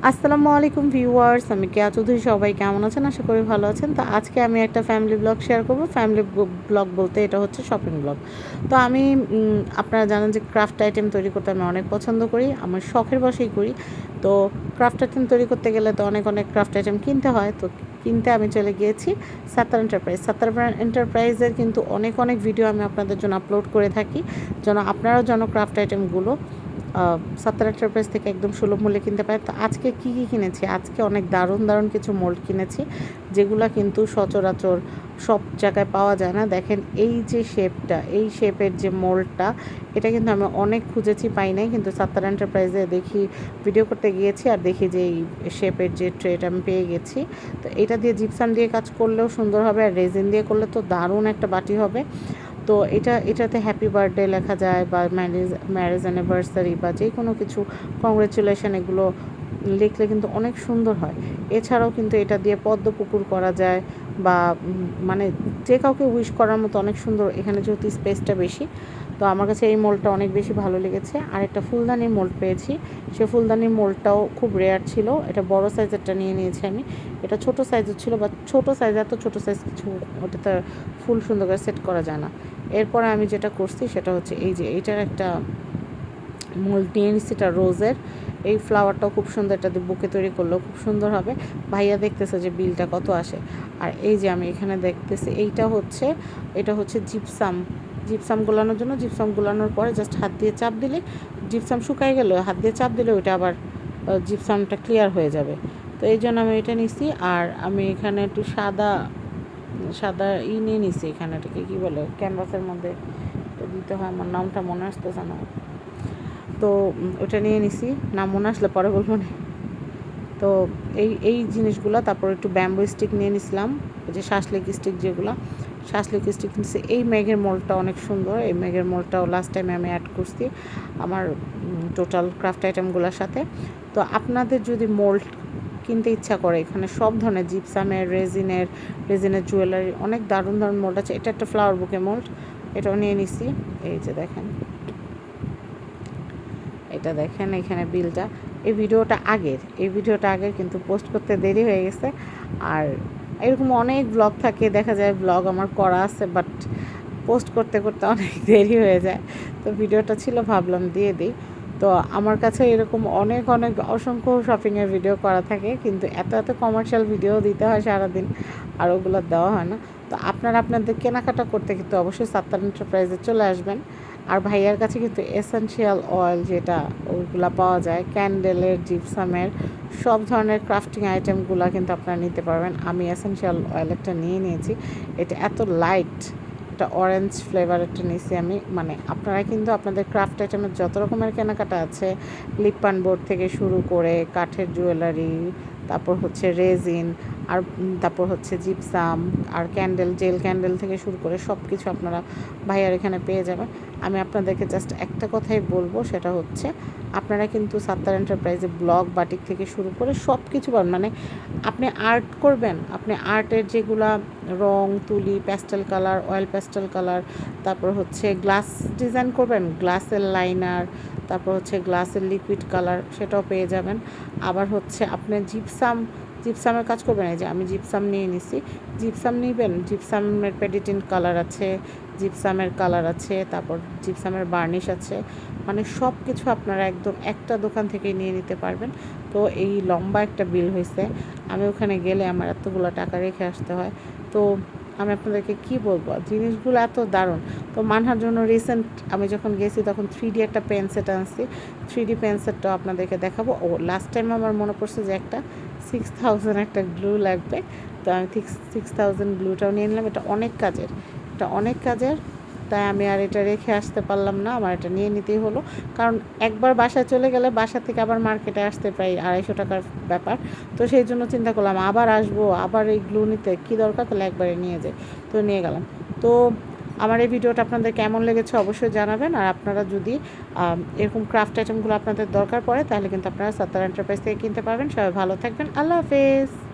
আসসালামু আলাইকুম ভিউয়ার্স, আমি কেয়া চৌধুরী। সবাই কেমন আছেন? আশা করি ভালো আছেন। তো আজকে আমি একটা ফ্যামিলি ব্লগ শেয়ার করব। ফ্যামিলি ব্লগ বলতে এটা হচ্ছে শপিং ব্লগ। তো আমি আপনারা জানেন যে ক্রাফট আইটেম তৈরি করতে আমি অনেক পছন্দ করি, আমার শখের বশেই করি। তো ক্রাফট আইটেম তৈরি করতে গেলে তো অনেক ক্রাফট আইটেম কিনতে হয়। তো কিনতে আমি চলে গিয়েছি সাত্তার এন্টারপ্রাইজ। সাত্তার এন্টারপ্রাইজের কিন্তু অনেক ভিডিও আমি আপনাদের জন্য আপলোড করে থাকি, যেন আপনারাও যেন ক্রাফট আইটেমগুলো সাত্তার এন্টারপ্রাইজ থেকে একদম সুলভ মূল্যে কিনতে পারে। তো আজকে কী কিনেছি? আজকে অনেক দারুণ কিছু মোল্ড কিনেছি, যেগুলো কিন্তু সচরাচর সব জায়গায় পাওয়া যায় না। দেখেন এই যে শেপটা, এই শেপের যে মোল্ডটা, এটা কিন্তু আমি অনেক খুঁজেছি, পাই নাই। কিন্তু সাত্তার এন্টারপ্রাইজে দেখি ভিডিও করতে গিয়েছি আর দেখি যে এই শেপের যে ট্রেটা আমি পেয়ে গেছি। তো এটা দিয়ে জিপসাম দিয়ে কাজ করলেও সুন্দর হবে, আর রেজিন দিয়ে করলে তো দারুণ একটা বাটি হবে। তো এটাতে হ্যাপি বার্থডে লেখা যায়, বা ম্যারেজ অ্যানিভার্সারি বা যে কোনো কিছু কংগ্রেচুলেশন, এগুলো লিখলে কিন্তু অনেক সুন্দর হয়। এছাড়াও কিন্তু এটা দিয়ে পদ্ম পুকুর করা যায়, বা মানে যে কাউকে উইশ করার মতো অনেক সুন্দর। এখানে যেহেতু স্পেসটা বেশি, তো আমার কাছে এই মোল্ডটা অনেক বেশি ভালো লেগেছে। আর একটা ফুলদানির মোল্ড পেয়েছি, সে ফুলদানির মোল্ডটাও খুব রেয়ার ছিল। এটা বড় সাইজেরটা নিয়ে নিয়েছি আমি। এটা ছোট সাইজের ছিল, বা ছোট সাইজ, এত ছোট সাইজ কিছু ওটাতে ফুল সুন্দর করে সেট করা যায় না। এরপরে আমি যেটা করছি সেটা হচ্ছে এই যে এইটার একটা মোল্ড নিয়ে নিচ্ছি, এটা রোজের। এই ফ্লাওয়ারটাও খুব সুন্দর, এটা দিয়ে বুকে তৈরি করলেও খুব সুন্দর হবে। ভাইয়া দেখতেছে যে বিলটা কত আসে। আর এই যে আমি এখানে দেখতেছি এটা হচ্ছে জিপসাম গোলানোর জন্য। জিপসাম গোলানোর পরে জাস্ট হাত দিয়ে চাপ দিলে, জিপসাম শুকায় গেলে হাত দিয়ে চাপ দিলে ওইটা আবার জিপসামটা ক্লিয়ার হয়ে যাবে। তো এই জন্য আমি এটা নিছি। আর আমি এখানে একটু সাদা সাদা নিয়ে নিছি। এখানে এটাকে কী বলে, ক্যানভাসের মধ্যে দিতে হয়, আমার নামটা মনে আসতেছে না। তো ওটা নিয়ে নিছি, নাম মনে আসলে পরে বলবো না। তো এই জিনিসগুলো, তারপর একটু ব্যাম্বু স্টিক নিয়ে নিছিলাম, ওই যে শাসলিক স্টিক, যেগুলো শাসলিক স্টিক নিচ্ছি। এই মেঘের মোল্ডটা অনেক সুন্দর, এই মেঘের মোল্ডটাও লাস্ট টাইমে আমি অ্যাড করছি আমার টোটাল ক্রাফট আইটেমগুলোর সাথে। তো আপনাদের যদি মোল্ড কিনতে ইচ্ছা করে, এখানে সব ধরনের জিপসামের, রেজিনের জুয়েলারি, অনেক দারুণ মোল্ড আছে। এটা একটা ফ্লাওয়ার বুকে মোল্ড, এটাও নিয়ে নিছি। এই যে দেখেন, এটা দেখেন এখানে বিলটা। এই ভিডিওটা আগের কিন্তু পোস্ট করতে দেরি হয়ে গেছে। আর এরকম অনেক ব্লগ থাকে, দেখা যায় ব্লগ আমার করা আছে, বাট পোস্ট করতে অনেক দেরি হয়ে যায়। তো ভিডিওটা ছিল, ভাবলাম দিয়ে দিই। তো আমার কাছে এরকম অনেক অসংখ্য শপিংয়ের ভিডিও করা থাকে, কিন্তু এত কমার্শিয়াল ভিডিও দিতে হয় সারাদিন, আর ওগুলো দেওয়া হয় না। তো আপনাদের কেনাকাটা করতে কিন্তু অবশ্যই সাত্তার এন্টারপ্রাইজে চলে আসবেন। আর ভাইয়ার কাছে কিন্তু এসেনশিয়াল অয়েল, যেটা ওইগুলো পাওয়া যায়, ক্যান্ডেলের, জিপসামের, সব ধরনের ক্রাফটিং আইটেমগুলো কিন্তু আপনারা নিতে পারবেন। আমি এসেনশিয়াল অয়েল একটা নিয়ে নিয়েছি, এটা এত লাইট, একটা অরেঞ্জ ফ্লেভার একটা নিয়েছি আমি। মানে আপনারা কিন্তু আপনাদের ক্রাফট আইটেমের যত রকমের কেনাকাটা আছে, লিপান বোর্ড থেকে শুরু করে কাঠের জুয়েলারি, তারপর হচ্ছে রেজিন, আর তারপর হচ্ছে জিপসাম, আর জেল ক্যান্ডেল থেকে শুরু করে সব কিছু আপনারা ভাইয়ার এখানে পেয়ে যাবেন। আমি আপনাদেরকে জাস্ট একটা কথাই বলবো, সেটা হচ্ছে আপনারা কিন্তু সাত্তার এন্টারপ্রাইজে ব্লক, বাটিক থেকে শুরু করে সব কিছু পাবেন। মানে আপনি আর্ট করবেন, আপনি আর্টের যেগুলা রং, তুলি, pastel colour, oil pastel colour, তারপর হচ্ছে গ্লাস ডিজাইন করবেন, গ্লাসের লাইনার, তারপর হচ্ছে গ্লাসের লিকুইড কালার, সেটাও পেয়ে যাবেন। আবার হচ্ছে আপনি জিপসামের কাজ করবেন। এই যে আমি জিপসাম নিয়ে নিছি, জিপসাম নিবেন, জিপসামের পেডিটিন কালার আছে, জিপসামের কালার আছে, তারপর জিপসামের বার্নিশ আছে। মানে সব কিছু আপনারা একদম একটা দোকান থেকেই নিয়ে নিতে পারবেন। তো এই লম্বা একটা বিল হয়েছে, আমি ওখানে গেলে আমার এতগুলো টাকা রেখে আসতে হয়। তো আমি আপনাদেরকে কি বলবো, জিনিসগুলো এত দারুণ। তো মানহার জন্য রিসেন্ট আমি যখন গেছি, তখন 3D একটা পেন সেট আনছি, 3D পেন সেটটাও আপনাদেরকে দেখাবো। ও লাস্ট টাইম আমার মনে পড়ছে যে একটা 6000 একটা গ্লু লাগবে, তো আমি ঠিক 6000 গ্লুটাও নিয়ে নিলাম। এটা অনেক কাজের, তাই আমি আর এটা রেখে আসতে পারলাম না, আমার এটা নিয়ে নিতেই হলো। কারণ একবার বাসায় চলে গেলে বাসা থেকে আবার মার্কেটে আসতে প্রায় 250 টাকার ব্যাপার। তো সেই জন্য চিন্তা করলাম আবার আসবো, আবার এই গ্লু নিতে কী দরকার, তাহলে একবারে নিয়ে যাই। তো নিয়ে গেলাম। তো আমার এই ভিডিওটা আপনাদের কেমন লেগেছে অবশ্যই জানাবেন। আর আপনারা যদি এরকম ক্রাফট আইটেমগুলো আপনাদের দরকার পড়ে, তাহলে কিন্তু আপনারা সাত্তার এন্টারপ্রাইজ থেকে কিনতে পারবেন। সবাই ভালো থাকবেন, আল্লাহ হাফেজ।